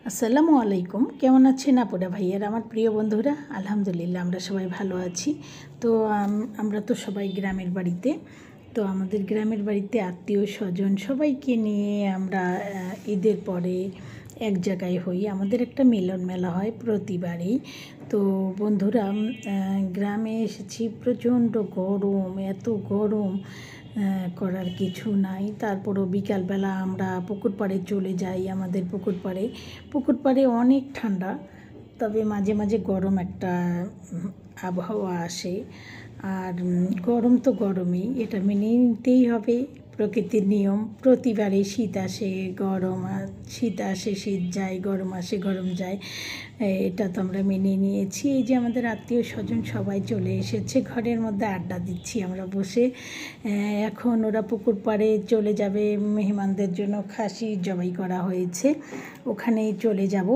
আসসালামু আলাইকুম। কেমন আছেন আপুরা ভাইয়ারা, আমার প্রিয় বন্ধুরা? আলহামদুলিল্লাহ আমরা সবাই ভালো আছি। তো আমরা তো সবাই গ্রামের বাড়িতে, তো আমাদের গ্রামের বাড়িতে আত্মীয় স্বজন সবাইকে নিয়ে আমরা ঈদের পরে এক জায়গায় হই। আমাদের একটা মিলন মেলা হয় প্রতিবারই। তো বন্ধুরা, গ্রামে এসেছি, প্রচণ্ড গরম, এত গরম করার কিছু নাই। তারপরও বিকালবেলা আমরা পুকুর পাড়ে চলে যাই। আমাদের পুকুর পাড়ে অনেক ঠান্ডা, তবে মাঝে মাঝে গরম একটা আবহাওয়া আসে। আর গরম তো গরমই, এটা মেনে নিতেই হবে, প্রকৃতির নিয়ম। প্রতিবারে শীত আসে শীত আসে শীত যায়, গরম আসে গরম যায়, এটা তো আমরা মেনে নিয়েছি। এই যে আমাদের আত্মীয় স্বজন সবাই চলে এসেছে, ঘরের মধ্যে আড্ডা দিচ্ছি আমরা বসে। এখন ওরা পুকুর পাড়ে চলে যাবে, মেহমানদের জন্য খাসি জবাই করা হয়েছে, ওখানেই চলে যাব।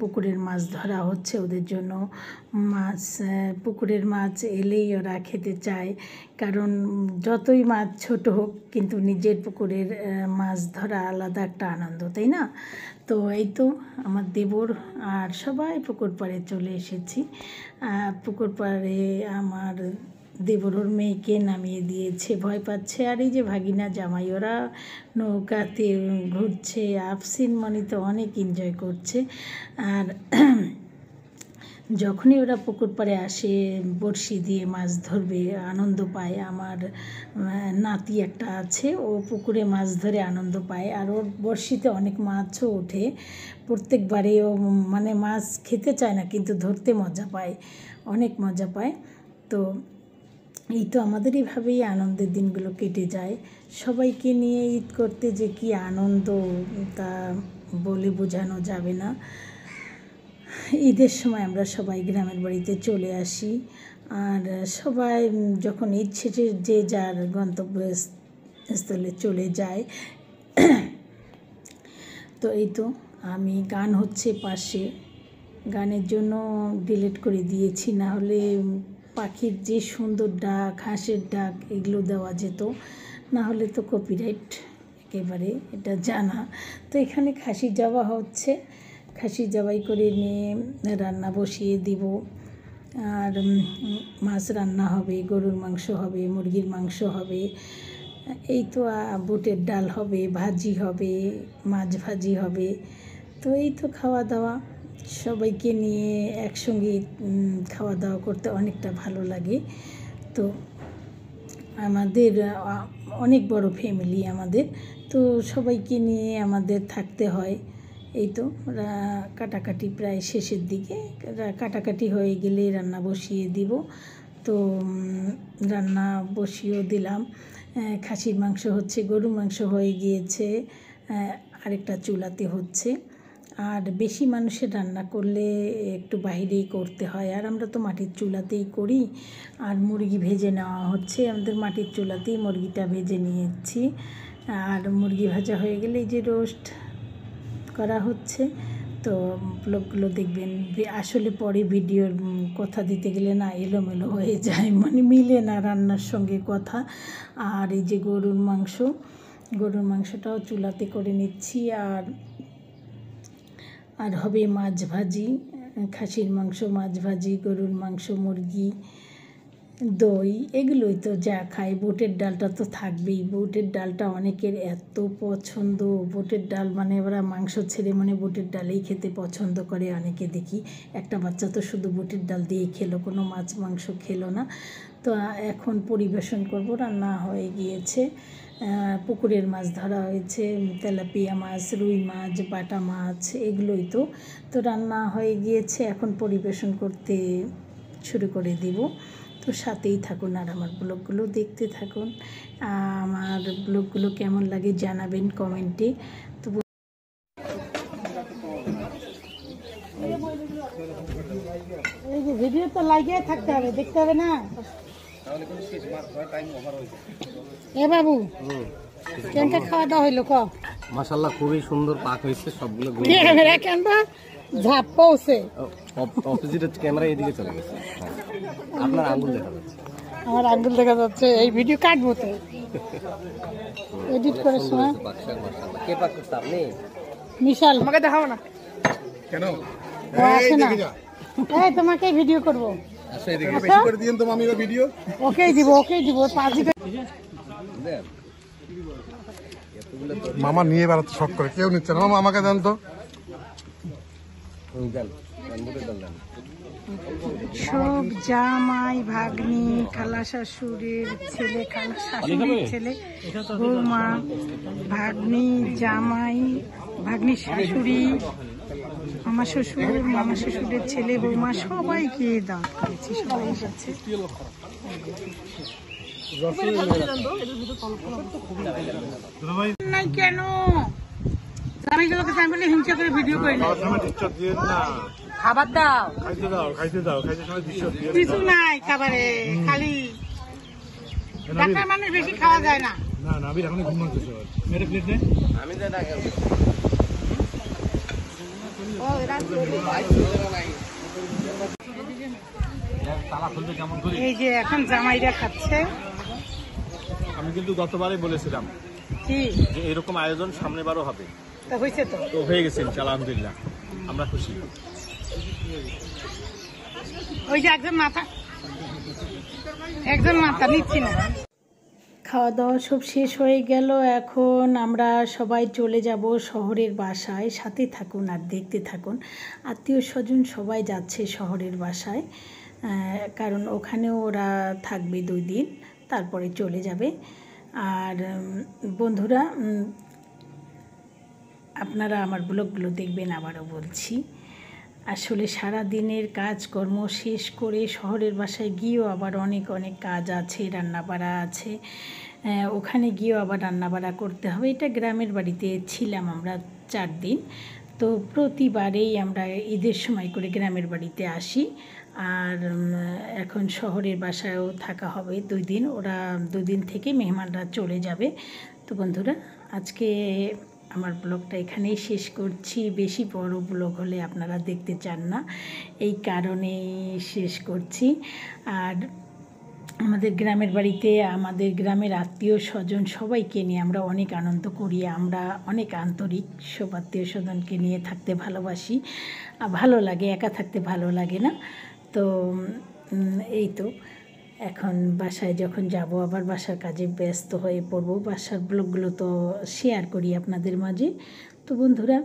পুকুরের মাছ ধরা হচ্ছে ওদের জন্য। পুকুরের মাছ এলেই ওরা খেতে চায়, কারণ যতই মাছ ছোট হোক, কিন্তু নিজের পুকুরের মাছ ধরা আলাদা একটা আনন্দ, তাই না? তো এই তো আমার দেবর আর সবাই পুকুর পাড়ে চলে এসেছি। পুকুর পাড়ে আমার দেবর ওর মেয়েকে নামিয়ে দিয়েছে, ভয় পাচ্ছে। আর এই যে ভাগিনা জামাই, ওরা নৌকাতে ঘুরছে, আফসিন মনি তো অনেক এনজয় করছে। আর যখনই ওরা পুকুর পাড়ে আসে, বড়শি দিয়ে মাছ ধরবে, আনন্দ পায়। আমার নাতি একটা আছে, ও পুকুরে মাছ ধরে আনন্দ পায়, আর ওর বড়শিতে অনেক মাছও ওঠে। প্রত্যেকবারে ও মানে মাছ খেতে চায় না, কিন্তু ধরতে মজা পায়, অনেক মজা পায়। তো এই তো আমাদের এইভাবেই আনন্দের দিনগুলো কেটে যায়। সবাইকে নিয়ে ঈদ করতে যে কি আনন্দ, তা বলে বোঝানো যাবে না। ঈদের সময় আমরা সবাই গ্রামের বাড়িতে চলে আসি, আর সবাই যখন ঈদ শেষে যে যার গন্তব্যস্থলে চলে যায়। তো এই তো আমি গান হচ্ছে পাশে, গানের জন্য ডিলিট করে দিয়েছি, না হলে পাখির যে সুন্দর ডাক, হাঁসের ডাক, এগুলো দেওয়া যেত, না হলে তো কপিরাইট একেবারে, এটা জানা। তো এখানে খাসি জবাই হচ্ছে, খাসি জবাই করে নিয়ে রান্না বসিয়ে দিব। আর মাছ রান্না হবে, গরুর মাংস হবে, মুরগির মাংস হবে, এই তো বুটের ডাল হবে, ভাজি হবে, মাছ ভাজি হবে। তো এই তো খাওয়া দাওয়া, সবাইকে নিয়ে একসঙ্গে খাওয়া দাওয়া করতে অনেকটা ভালো লাগে। তো আমাদের অনেক বড় ফ্যামিলি আমাদের, তো সবাইকে নিয়ে আমাদের থাকতে হয়। এই তো কাটাকাটি প্রায় শেষের দিকে, কাটাকাটি হয়ে গেলে রান্না বসিয়ে দিব। তো রান্না বসিয়েও দিলাম। খাসির মাংস হচ্ছে, গরুর মাংস হয়ে গিয়েছে, আরেকটা চুলাতে হচ্ছে। আর বেশি মানুষের রান্না করলে একটু বাইরেই করতে হয়, আর আমরা তো মাটির চুলাতেই করি। আর মুরগি ভেজে নেওয়া হচ্ছে, আমাদের মাটির চুলাতেই মুরগিটা ভেজে নিয়েছি। আর মুরগি ভাজা হয়ে গেলে এই যে রোস্ট করা হচ্ছে। তো ব্লগগুলো দেখবেন, আসলে পরে ভিডিওর কথা দিতে গেলে না এলোমেলো হয়ে যায়, মানে মিলে না রান্নার সঙ্গে কথা। আর এই যে গরুর মাংসটাও চুলাতে করে নিচ্ছি। আর হবে মাছ ভাজি, খাসির মাংস, মাছ ভাজি, গরুর মাংস, মুরগি, দই, এগুলোই তো যা খাই। বুটের ডালটা তো থাকবেই, বুটের ডালটা অনেকের এত পছন্দ। বুটের ডাল মানে ওরা মাংস ছেড়ে মানে বুটের ডালেই খেতে পছন্দ করে। অনেকে দেখি, একটা বাচ্চা তো শুধু বুটের ডাল দিয়ে খেলো, কোনো মাছ মাংস খেলো না। তো এখন পরিবেশন করব, রান্না হয়ে গিয়েছে। পুকুরের মাছ ধরা হয়েছে, তেলাপিয়া মাছ, রুই মাছ, বাটা মাছ, এগুলোই তো রান্না হয়ে গিয়েছে। এখন পরিবেশন করতে শুরু করে দিব। তো সাথেই থাকুন আর আমার ব্লগগুলো দেখতে থাকুন। আমার ব্লগগুলো কেমন লাগে জানাবেন কমেন্টে। তো এই যে ভিডিও তো লাগিয়ে থাকতে হবে, দেখতে হবে না। এ বাবু, কেনটা খাওয়া দাওয়া হইলো? মাশাআল্লাহ, খুবই সুন্দর পাক হয়েছে সবগুলো। ক্যামেরা কেনবা ঝাপ পৌঁছে, অপোজিট ক্যামেরা এদিকে চলে গেছে, আপনার আঙ্গুল দেখা যাচ্ছে। আমার আঙ্গুল দেখা যাচ্ছে। এই ভিডিও কাটবো তো, এডিট করার সময়। কে পাক করতে আপনি? বিশাল আমাকে দেখাও না কেন ও আসে না এই তোমাকে ভিডিও করব আচ্ছা এদিকে বেশি করে দিয়েন তো মামি ভিডিও ওকেই দিব পাজি দেন মামা নিয়ে বেড়াতে শখ করে কেউ নিচ্ছে না মামা আমাকে দেন তো দেন আঙ্গুলের ডাল দেন সব জামাই ভাগ্নি খালা শাশুড়ির ছেলে খালা শাশুড়ির ছেলে বৌমা ভাগ্নি জামাই ভাগ্নি শাশুড়ি মামা শ্বশুরের ছেলে বৌমা সবাইকে দাওয়াত করেছি সবাই এসেছে নাই কেন জামাইগুলোকে আমি বলে হিংসা করে ভিডিও করি না খাবার দাও খাইতে সময় দৃশ্য দিয়ে কিছু নাই খাবারে খালি ডাক্তার মানুষ বেশি খাওয়া যায় না না আমি এখন ঘুম ভাঙতেছে মেরে প্লেট নে আমি দেন আগে এই যে এখন জামাইরা খাচ্ছে আমি কিন্তু গতবারই বলেছিলাম কি যে এরকম আয়োজন সামনে বারও হবে, তা হয়েছে তো তো হয়ে গেছে ইনশাআল্লাহ, আলহামদুলিল্লাহ আমরা খুশি। ওই যে একজন মাথা নিচ্ছি না। খাওয়া দাওয়া সব শেষ হয়ে গেল। এখন আমরা সবাই চলে যাব শহরের বাসায়। সাথে থাকুন আর দেখতে থাকুন। আত্মীয় স্বজন সবাই যাচ্ছে শহরের বাসায়, কারণ ওখানেও ওরা থাকবে 2 দিন, তারপরে চলে যাবে। আর বন্ধুরা, আপনারা আমার ব্লগগুলো দেখবেন, আবারও বলছি। আসলে সারা দিনের কাজকর্ম শেষ করে শহরের বাসায় গিয়েও আবার অনেক কাজ আছে, রান্নাবাড়া আছে, ওখানে গিয়েও আবার রান্নাবাড়া করতে হবে। এটা গ্রামের বাড়িতে ছিলাম আমরা 4 দিন, তো প্রতিবারেই আমরা ঈদের সময় করে গ্রামের বাড়িতে আসি। আর এখন শহরের বাসায়ও থাকা হবে 2 দিন। ওরা 2 দিন থেকে মেহমানরা চলে যাবে। তো বন্ধুরা, আজকে আমার ব্লগটা এখানেই শেষ করছি। বেশি বড় ব্লগ হলে আপনারা দেখতে চান না, এই কারণেই শেষ করছি। আর আমাদের গ্রামের বাড়িতে আমাদের গ্রামের আত্মীয় স্বজন সবাইকে নিয়ে আমরা অনেক আনন্দ করি। আমরা অনেক আন্তরিক, সব আত্মীয় স্বজনকে নিয়ে থাকতে ভালোবাসি, ভালো লাগে, একা থাকতে ভালো লাগে না। তো এই তো এখন বাসায় যখন যাব, আবার বাসার কাজে ব্যস্ত হয়ে পড়ব। বাসার ব্লগগুলো তো শেয়ার করি আপনাদের মাঝে। তো বন্ধুরা,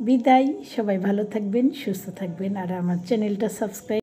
বিদায়। সবাই ভালো থাকবেন, সুস্থ থাকবেন, আর আমার চ্যানেলটা সাবস্ক্রাইব